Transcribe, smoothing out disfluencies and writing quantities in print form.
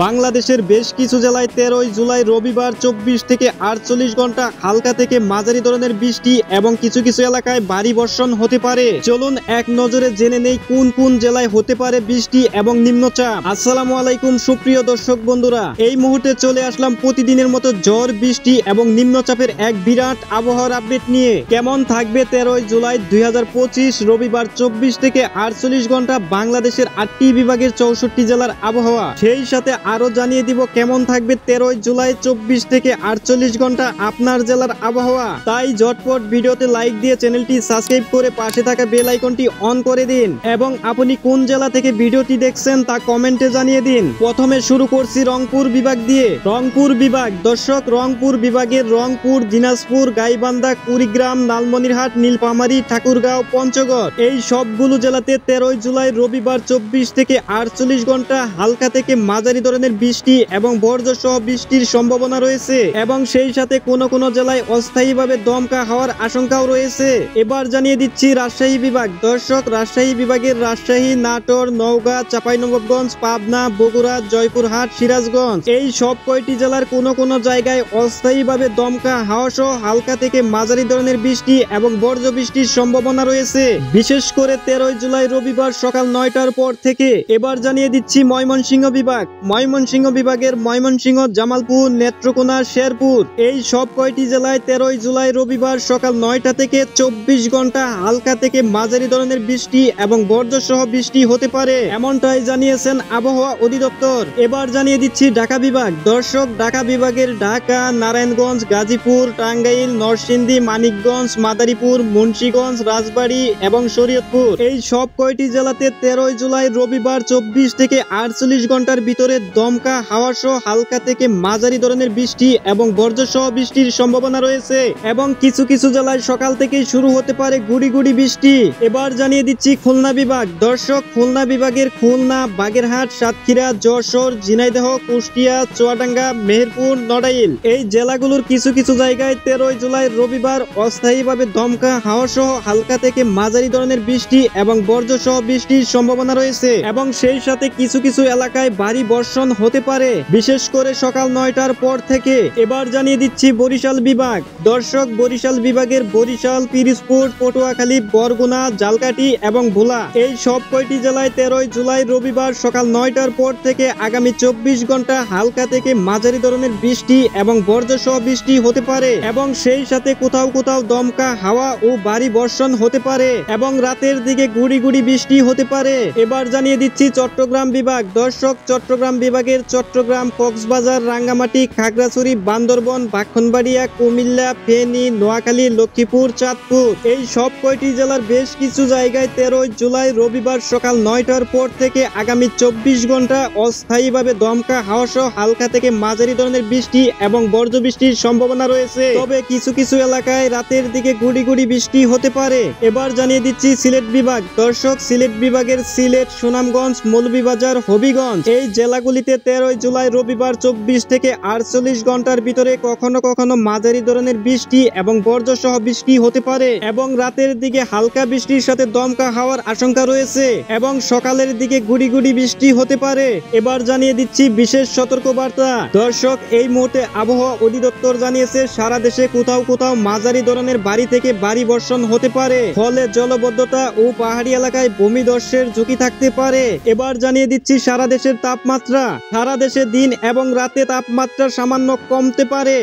বাংলাদেশের বেশ কিছু জেলায় 13 জুলাই রবিবার 24 থেকে 48 ঘন্টা হালকা থেকে মাঝারি ধরনের বৃষ্টি এবং কিছু কিছু এলাকায় ভারী বর্ষণ হতে পারে। চলুন এক নজরে জেনে নেই কোন কোন জেলায় হতে পারে বৃষ্টি এবং নিম্নচাপ। আসসালামু আলাইকুম সুপ্রিয় দর্শক বন্ধুরা, এই মুহূর্তে চলে আসলাম প্রতিদিনের মতো ঝড় বৃষ্টি এবং নিম্নচাপের এক বিরাট আবহাওয়ার আপডেট নিয়ে। কেমন থাকবে 13 জুলাই 2025 রবিবার 24 থেকে 48 ঘন্টা বাংলাদেশের 8টি বিভাগের 64 জেলার আবহাওয়া, সেই সাথে আরো জানিয়ে দিব কেমন থাকবে 13 জুলাই 24 থেকে 48 ঘন্টা আপনার জেলার আবহাওয়া। তাই ঝটপট ভিডিওতে লাইক দিয়ে চ্যানেলটি সাবস্ক্রাইব করে পাশে থাকা বেল আইকনটি অন করে দিন এবং আপনি কোন জেলা থেকে ভিডিওটি দেখছেন তা কমেন্টে জানিয়ে দিন। প্রথমে শুরু করছি রংপুর বিভাগ দিয়ে। রংপুর বিভাগ দর্শক, রংপুর বিভাগের রংপুর, দিনাজপুর, গাইবান্ধা, কুড়িগ্রাম, লালমনিরহাট, নীলফামারী, ঠাকুরগাঁও, পঞ্চগড় এই সবগুলো জেলাতে 13 জুলাই রবিবার 24 থেকে 48 ঘন্টা হালকা থেকে মাঝারি ধরনের বৃষ্টি এবং বজ্র সহ বৃষ্টির সম্ভাবনা রয়েছে এবং সেই সাথে কোনো কোনো জেলায় অস্থায়ীভাবে দমকা হওয়ার আশঙ্কাও রয়েছে। এবার জানিয়ে দিচ্ছি রাজশাহী বিভাগ দর্শক, রাজশাহী বিভাগের রাজশাহী, নাটোর, নওগাঁ, চাঁপাইনবাবগঞ্জ, পাবনা, বগুড়া, জয়পুরহাট, সিরাজগঞ্জ এই সব কয়টি জেলার কোনো কোনো জায়গায় অস্থায়ীভাবে দমকা হাওয়া সহ হালকা থেকে মাঝারি ধরনের বৃষ্টি এবং বজ্র বৃষ্টির সম্ভাবনা রয়েছে, বিশেষ করে 13 জুলাই রবিবার সকাল 9টার পর থেকে। এবার জানিয়ে দিচ্ছি ময়মনসিংহ বিভাগ। ময়মনসিংহ বিভাগের ময়মনসিংহ, জামালপুর, নেত্রকোনা, শেরপুর এই সব কয়টি জেলায় 13 জুলাই রবিবার সকাল 9টা থেকে 24 ঘন্টা হালকা থেকে মাঝারি ধরনের বৃষ্টি এবং বজ্র সহ বৃষ্টি হতে পারে, এমনটাই জানিয়েছেন আবহাওয়া অধিদপ্তর। এবার জানিয়ে দিচ্ছি ঢাকা বিভাগ দর্শক, ঢাকা বিভাগের ঢাকা, নারায়ণগঞ্জ, গাজীপুর, টাঙ্গাইল, নরসিংদী, মানিকগঞ্জ, মাদারীপুর, মুন্সিগঞ্জ, রাজবাড়ী এবং শরীয়তপুর এই সব কয়টি জেলাতে 13 জুলাই রবিবার 24 থেকে 48 ঘন্টার ভিতরে দমকা হাওয়া সহ হালকা থেকে মাঝারি ধরনের বৃষ্টি এবং বজ্র সহ বৃষ্টির সম্ভাবনা রয়েছে এবং কিছু কিছু জেলায় সকাল থেকেই শুরু হতে পারে গুড়ি গুড়ি বৃষ্টি। এবার জানিয়ে দিচ্ছি খুলনা বিভাগ দর্শক, খুলনা বিভাগের খুলনা, বাগেরহাট, সাতক্ষীরা, যশোর, ঝিনাইদহ, কুষ্টিয়া, চুয়াডাঙ্গা, মেহেরপুর, নড়াইল এই জেলাগুলোর কিছু কিছু জায়গায় 13 জুলাই রবিবার অস্থায়ীভাবে দমকা হাওয়া সহ হালকা থেকে মাঝারি ধরনের বৃষ্টি এবং বজ্র সহ বৃষ্টির সম্ভাবনা রয়েছে এবং সেই সাথে কিছু কিছু এলাকায় ভারী বর্ষণ হতে পারে, বিশেষ করে সকাল 9টার পর থেকে। এবার জানিয়ে দিচ্ছি বরিশাল বিভাগ দর্শক, বরিশাল বিভাগের বরিশাল, পিরোজপুর, পটুয়াখালী, বরগুনা, ঝালকাঠি এবং ভোলা এই সব কয়টি জেলায় 13 জুলাই রবিবার সকাল 9টার পর থেকে আগামী 24 ঘন্টা হালকা থেকে মাঝারি ধরনের বৃষ্টি এবং বজ্র সহ বৃষ্টি হতে পারে এবং সেই সাথে কোথাও কোথাও দমকা হাওয়া ও ভারী বর্ষণ হতে পারে এবং রাতের দিকে গুড়ি গুড়ি বৃষ্টি হতে পারে। এবার জানিয়ে দিচ্ছি চট্টগ্রাম বিভাগ দর্শক, চট্টগ্রাম বিভাগের চট্টগ্রাম, কক্সবাজার, রাঙ্গামাটি, খাগড়াছড়ি, বান্দরবন, ব্রাহ্মণবাড়িয়া, কুমিল্লা, ফেনী, নোয়াখালী, লক্ষ্মীপুর, চাঁদপুর এই সব কয়টি জেলার বেশ কিছু জায়গায় 13 জুলাই রবিবার সকাল 9টার পর থেকে আগামী 24 ঘন্টা অস্থায়ীভাবে দমকা হাওয়া সহ হালকা থেকে মাঝারি ধরনের বৃষ্টি এবং বজ্র বৃষ্টির সম্ভাবনা রয়েছে, তবে কিছু কিছু এলাকায় রাতের দিকে গুড়ি গুড়ি বৃষ্টি হতে পারে। এবার জানিয়ে দিচ্ছি সিলেট বিভাগ দর্শক, সিলেট বিভাগের সিলেট, সুনামগঞ্জ, মৌলভীবাজার, হবিগঞ্জ এই জেলাগুলিতে 13 জুলাই রবিবার 24 থেকে 48 ঘন্টার ভিতরে কখনো কখনো মাঝারি ধরনের বৃষ্টি এবং বজ্র সহ বৃষ্টি হতে পারে এবং রাতের দিকে হালকা বৃষ্টির সাথে দমকা হওয়ার আশঙ্কা রয়েছে এবং সকালের দিকে গুড়ি গুড়ি বৃষ্টি হতে পারে। এবার জানিয়ে দিচ্ছি বিশেষ সতর্কবার্তা দর্শক, এই মুহূর্তে আবহাওয়া অধিদপ্তর জানিয়েছে সারা দেশে কোথাও কোথাও মাঝারি ধরনের ভারী থেকে ভারী বর্ষণ হতে পারে, ফলে জলবদ্ধতা ও পাহাড়ি এলাকায় ভূমিধসের ঝুঁকি থাকতে পারে। এবার জানিয়ে দিচ্ছি সারা দেশের তাপমাত্রা, সারা দেশে দিন এবং রাতে তাপমাত্রা সামান্য কমতে পারে।